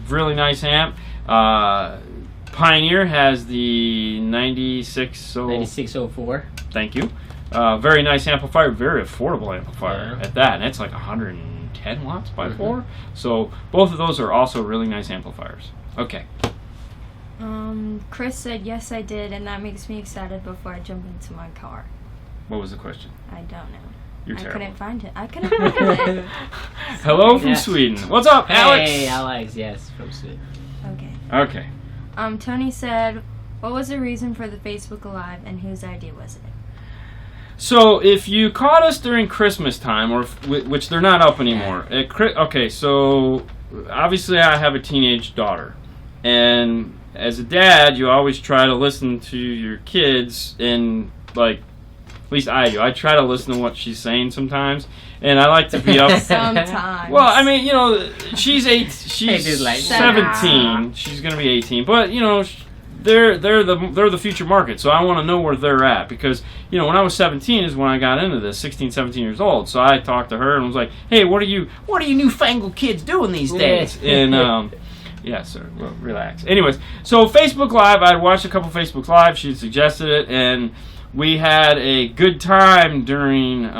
Really nice amp. Pioneer has the 9604. Thank you. Very nice amplifier, very affordable amplifier at that, and it's like 110 watts by 4. So both of those are also really nice amplifiers. Okay. Chris said, yes, I did, and that makes me excited before I jump into my car. What was the question? I don't know. You're terrible. Couldn't find it. I couldn't find it. Hello from Sweden. What's up, Alex? Hey, Alex, yes, from Sweden. Okay. Tony said, what was the reason for the Facebook Live, and whose idea was it? So if you caught us during Christmas time, which they're not up anymore. Okay, so obviously I have a teenage daughter, and as a dad, you always try to listen to your kids, and at least I do. I try to listen to what she's saying sometimes, and I like to be up. Sometimes. Well, I mean, she's 17. 7. She's gonna be 18, but they're the future market, so I want to know where they're at, because when I was 17 is when I got into this, 16, 17 years old. So I talked to her and was like, hey, what are you newfangled kids doing these days? And yeah, sir. Well, relax. Anyways, so Facebook Live, I watched a couple Facebook Live. She suggested it, and we had a good time during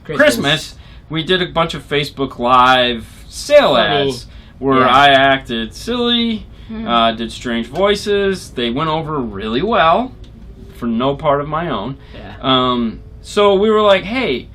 Christmas. We did a bunch of Facebook Live sale ads where Yeah. I acted silly, did strange voices. They went over really well for no part of my own. Yeah. So we were like, hey,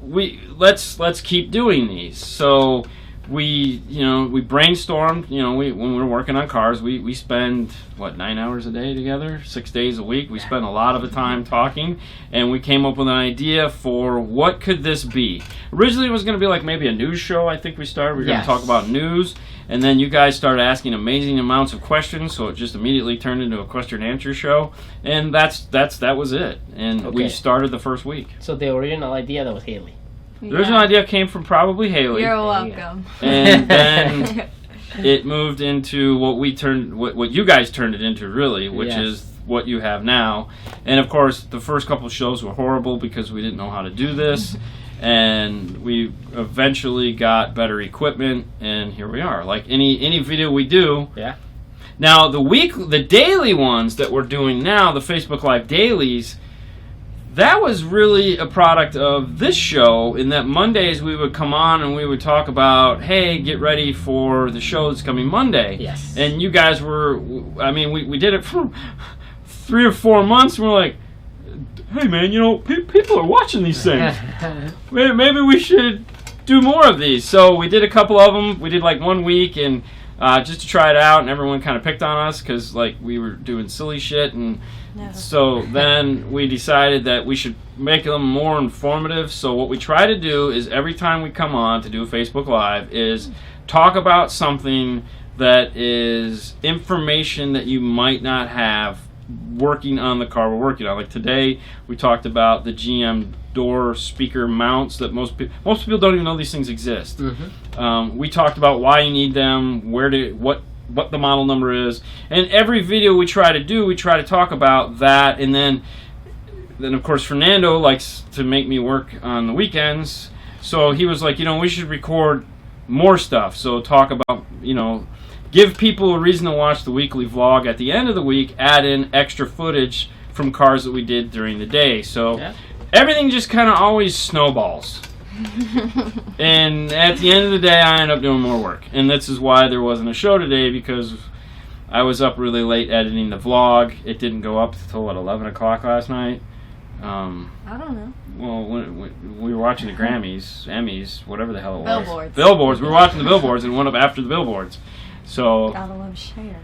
let's keep doing these. So we brainstormed. When we were working on cars, we spend 9 hours a day together, 6 days a week. We spent a lot of the time talking, and we came up with an idea for what could this be. Originally, it was going to be like maybe a news show. I think we started. We were going to talk about news, and then you guys started asking amazing amounts of questions, so it just immediately turned into a question and answer show, and that was it. And we started the first week. So the original idea, that was Hailey. The original idea came from probably Hailey. You're welcome. And then it moved into what you guys turned it into, really, which is what you have now. And of course, the first couple shows were horrible because we didn't know how to do this. And we eventually got better equipment, and here we are. Like any video we do. Yeah. Now the daily ones that we're doing now, the Facebook Live dailies, that was really a product of this show, in that Mondays we would come on and we would talk about, hey, get ready for the show that's coming Monday. Yes. And you guys were, we did it for 3 or 4 months, and we're like, hey man, people are watching these things. Maybe we should do more of these. So we did a couple of them. We did like 1 week, and just to try it out, and everyone kind of picked on us because like we were doing silly shit. And so then we decided that we should make them more informative. So what we try to do is every time we come on to do a Facebook Live is talk about something that is information that you might not have working on the car we're working on. Like today, we talked about the GM door speaker mounts that most people don't even know these things exist. Mm-hmm. We talked about why you need them, what the model number is, and every video we try to talk about that. And then of course Fernando likes to make me work on the weekends, so he was like, we should record more stuff. So talk about, give people a reason to watch the weekly vlog at the end of the week, add in extra footage from cars that we did during the day. So everything just kind of always snowballs. And at the end of the day, I end up doing more work. And this is why there wasn't a show today, because I was up really late editing the vlog. It didn't go up until, 11 o'clock last night. I don't know. Well, when we were watching the Grammys, Emmys, whatever the hell it was. Billboards. We were watching the billboards, and went up after the billboards. So, gotta love Cher.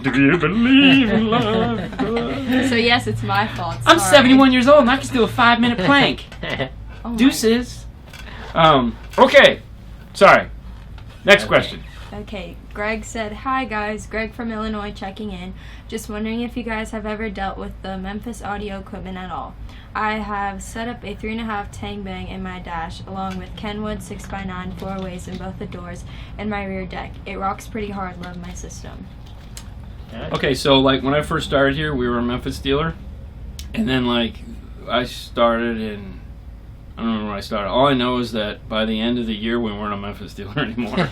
Do you believe in love? So yes, it's my fault. I'm Sorry. 71 years old and I can do a 5-minute plank. Deuces. Okay. Sorry. Next question. Okay. Greg said, "Hi guys, Greg from Illinois checking in. Just wondering if you guys have ever dealt with the Memphis audio equipment at all. I have set up a 3.5 Tang Bang in my dash, along with Kenwood 6x9 4-ways in both the doors and my rear deck. It rocks pretty hard. Love my system." Okay, so when I first started here, we were a Memphis dealer, and then I started in, I don't remember when I started. All I know is that by the end of the year, we weren't a Memphis dealer anymore.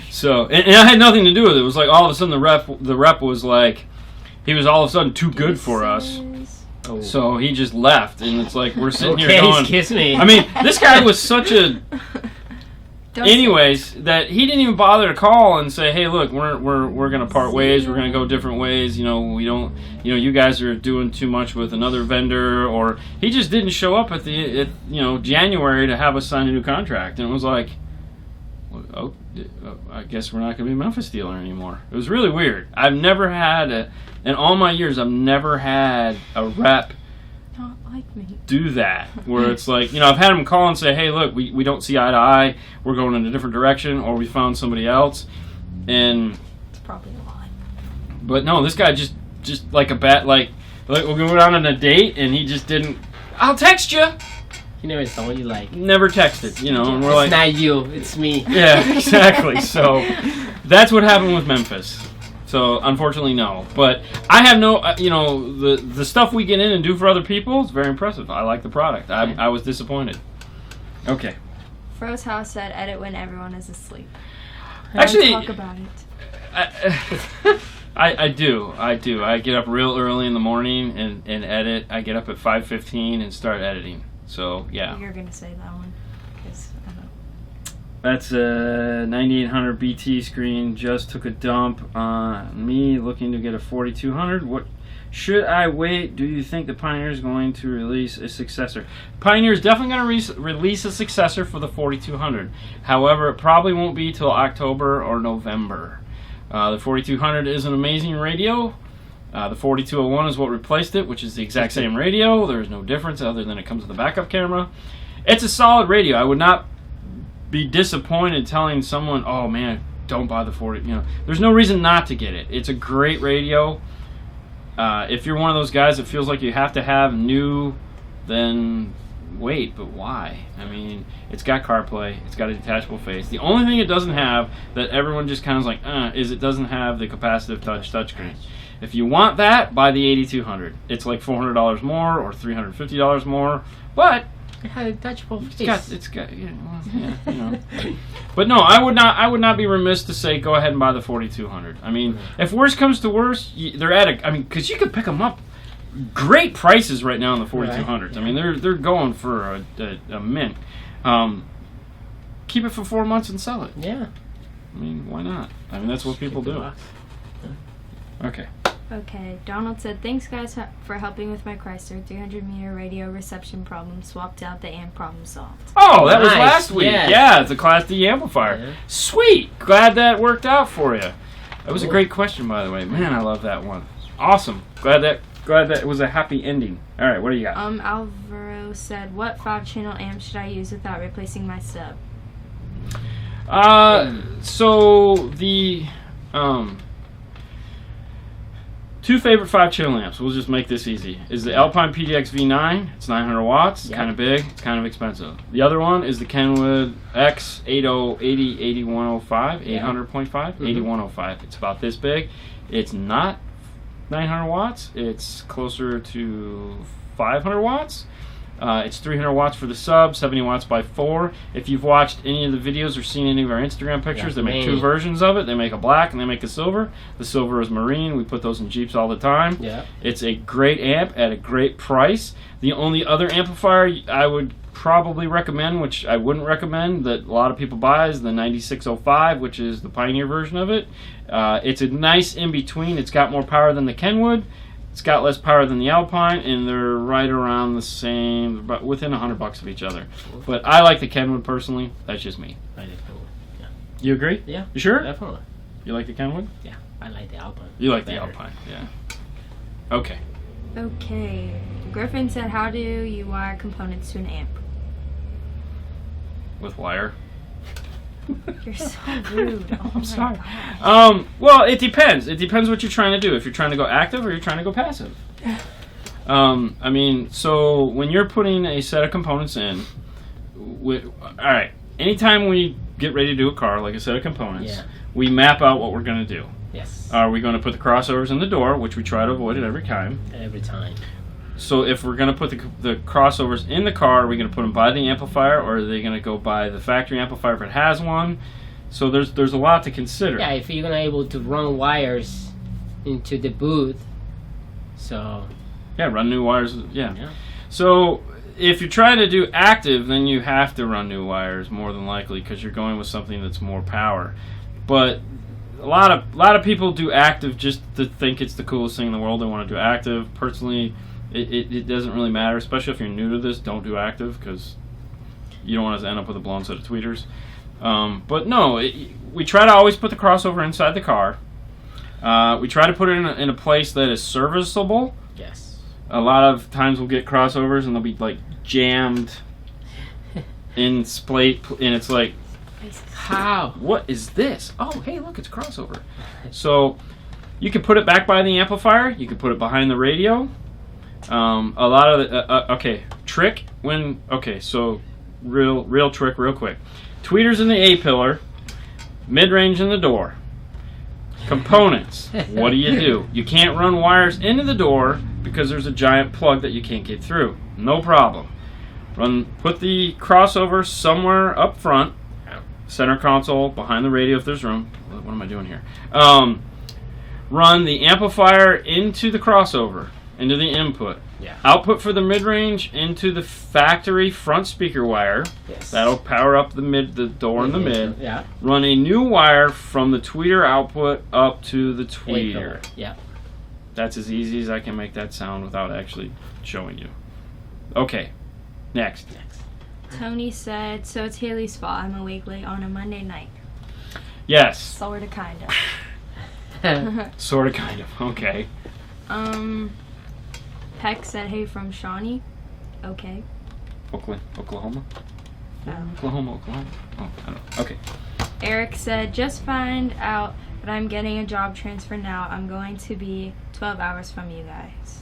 So, and I had nothing to do with it. It was all of a sudden the rep was he was all of a sudden too good for us. Oh. So he just left, and it's we're sitting here going, kiss me. I mean, this guy was such a... Anyways, that he didn't even bother to call and say, "Hey, look, we're gonna part ways. We're gonna go different ways. We don't. You guys are doing too much with another vendor." Or he just didn't show up at January to have us sign a new contract, and it was like, "Oh, I guess we're not gonna be a Memphis dealer anymore." It was really weird. I've never had in all my years, I've never had a rep not like me do that, where it's I've had them call and say, "Hey, look, we don't see eye to eye. We're going in a different direction, or we found somebody else." And it's probably a lie. But no, this guy just like a bat. We went on a date, and he just didn't. I'll text you. He never told you Never texted, and we're it's not you, it's me. Yeah, exactly. So that's what happened with Memphis. So, unfortunately, no. But I have no, the stuff we get in and do for other people is very impressive. I like the product. I was disappointed. Okay. Fro's House said, "Edit when everyone is asleep." Actually, talk about it. I do. I get up real early in the morning and edit. I get up at 5:15 and start editing. So, yeah. You're going to say that one. 'Cause, That's a 9800 BT screen. Just took a dump on me, looking to get a 4200. What should I wait? Do you think the Pioneer is going to release a successor? Pioneer is definitely going to release a successor for the 4200. However, it probably won't be till October or November. The 4200 is an amazing radio. The 4201 is what replaced it, which is the exact same radio. There's no difference other than it comes with a backup camera. It's a solid radio. I would not be disappointed telling someone, oh man, don't buy the 40. There's no reason not to get it. It's a great radio. If you're one of those guys that feels like you have to have new, then wait, but why? I mean, it's got CarPlay, it's got a detachable face. The only thing it doesn't have that everyone just kind of is like, is it doesn't have the capacitive touchscreen. If you want that, buy the 8200. It's like $400 more or $350 more, but it had a touchable face. It's got But no, I would not be remiss to say go ahead and buy the 4200. I mean, if worse comes to worse, they're at because you could pick them up great prices right now in the 4200s. I mean, they're going for a mint. Keep it for 4 months and sell it. Yeah. I mean, why not? I mean, that's what people do. Okay. Okay, Donald said, thanks guys for helping with my Chrysler 300-meter radio reception problem. Swapped out the amp problem solved. Oh, that was last week. Yes. Yeah, it's a Class D amplifier. Yeah. Sweet. Glad that worked out for you. That was a great question, by the way. Man, I love that one. Awesome. Glad that it was a happy ending. All right, what do you got? Alvaro said, what 5-channel amp should I use without replacing my sub? So the two favorite 5-channel amps, we'll just make this easy, is the Alpine PDX V9. It's 900 watts. It's kind of big. It's kind of expensive. The other one is the Kenwood X8080 8105, 800.5, 8105. It's about this big. It's not 900 watts. It's closer to 500 watts. It's 300 watts for the sub, 70 watts by 4. If you've watched any of the videos or seen any of our Instagram pictures, they make two versions of it. They make a black and they make a silver. The silver is marine. We put those in Jeeps all the time. Yeah. It's a great amp at a great price. The only other amplifier I would probably recommend, which I wouldn't recommend, that a lot of people buy, is the 9605, which is the Pioneer version of it. It's a nice in-between. It's got more power than the Kenwood. It's got less power than the Alpine, and they're right around the same, about within $100 of each other. But I like the Kenwood personally. That's just me. I like the Kenwood. Yeah. You agree? Yeah. You sure? Definitely. You like the Kenwood? Yeah. I like the Alpine. You like the Alpine, yeah. Okay. Okay. Griffin said, how do you wire components to an amp? With wire. You're so rude. Oh, I'm sorry. Gosh. Well, it depends. It depends what you're trying to do. If you're trying to go active or you're trying to go passive. I mean, so when you're putting a set of components in, all right, anytime we get ready to do a car, like a set of components, we map out what we're going to do. Yes. Are we going to put the crossovers in the door, which we try to avoid at every time? Every time. So if we're going to put the crossovers in the car, are we going to put them by the amplifier, or are they going to go by the factory amplifier if it has one? So there's a lot to consider. Yeah, if you're going to able to run wires into the booth, so... Yeah, run new wires, yeah. So if you're trying to do active, then you have to run new wires, more than likely, because you're going with something that's more power. But a lot of people do active just to think it's the coolest thing in the world. They want to do active. Personally, it doesn't really matter, especially if you're new to this. Don't do active, because you don't want to end up with a blown set of tweeters. But no, we try to always put the crossover inside the car. We try to put it in a place that is serviceable. Yes. A lot of times we'll get crossovers and they'll be like jammed in splate, and it's like, how? What is this? Oh, hey, look, it's a crossover. So you can put it back by the amplifier. You can put it behind the radio. A lot of the trick when so real trick real quick. Tweeters in the A pillar, mid range in the door. Components. What do? You can't run wires into the door because there's a giant plug that you can't get through. No problem. Put the crossover somewhere up front, center console, behind the radio if there's room. What am I doing here? Run the amplifier into the crossover, into the input. Yeah. Output for the mid-range into the factory front speaker wire. Yes. That'll power up the door in the mid. Yeah. Run a new wire from the tweeter output up to the Eight tweeter. pillar. Yeah. That's as easy as I can make that sound without actually showing you. Okay, next. Tony said, so it's Hailey's fault I'm a week late on a Monday night. Yes. Sorta, kinda. Sort of, kind of. Okay. Peck said, hey from Shawnee. Okay. Oklahoma? Oh. Oklahoma. Oh, I don't know. Okay. Eric said, just find out that I'm getting a job transfer now. I'm going to be 12 hours from you guys.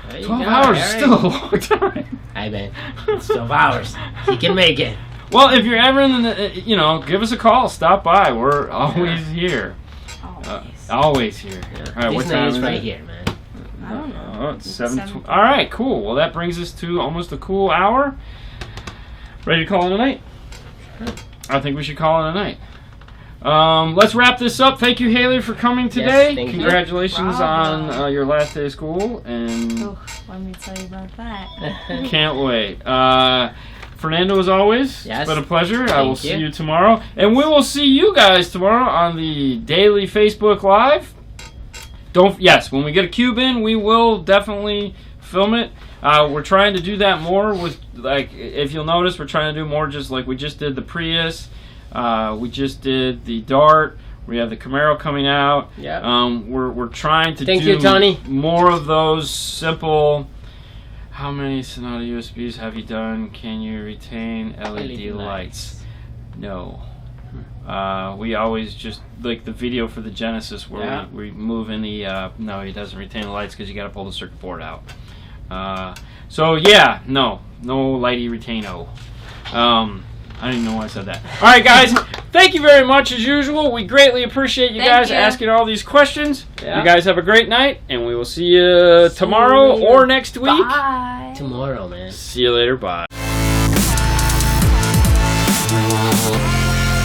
There you 12 go, hours is Eric. still a long time. I bet. It's 12 hours. He can make it. Well, if you're ever in the, give us a call. Stop by. We're always here. Always. Always here. Yeah. All right, what Disney time is is right it? here, man. I don't know. Oh, it's 7. 7. All right, cool. Well, that brings us to almost a cool hour. Ready to call it a night? I think we should call it a night. Let's wrap this up. Thank you, Hailey, for coming today. thank you. Congratulations Wow. on your last day of school, and Oh, let me tell you about that. can't wait. Fernando, as always, Yes. it's been a pleasure. I will Thank see you. you tomorrow, and we will see you guys tomorrow on the daily Facebook Live. When we get a cube in, we will definitely film it. We're trying to do that more with, like, if you'll notice, we're trying to do more just like we just did the Prius. We just did the Dart. We have the Camaro coming out. Yep. We're trying to Thank do you, Tony. more of those simple. How many Sonata USBs have you done? Can you retain LED lights? No. We always just, like the video for the Genesis where we move in the, no, he doesn't retain the lights because you got to pull the circuit board out. So yeah, no lighty retaino. I don't even know why I said that. All right, guys, thank you very much as usual. We greatly appreciate you guys asking all these questions. Yeah. You guys have a great night, and we will see you tomorrow later. or next week. Bye. Tomorrow, man. See you later. Bye.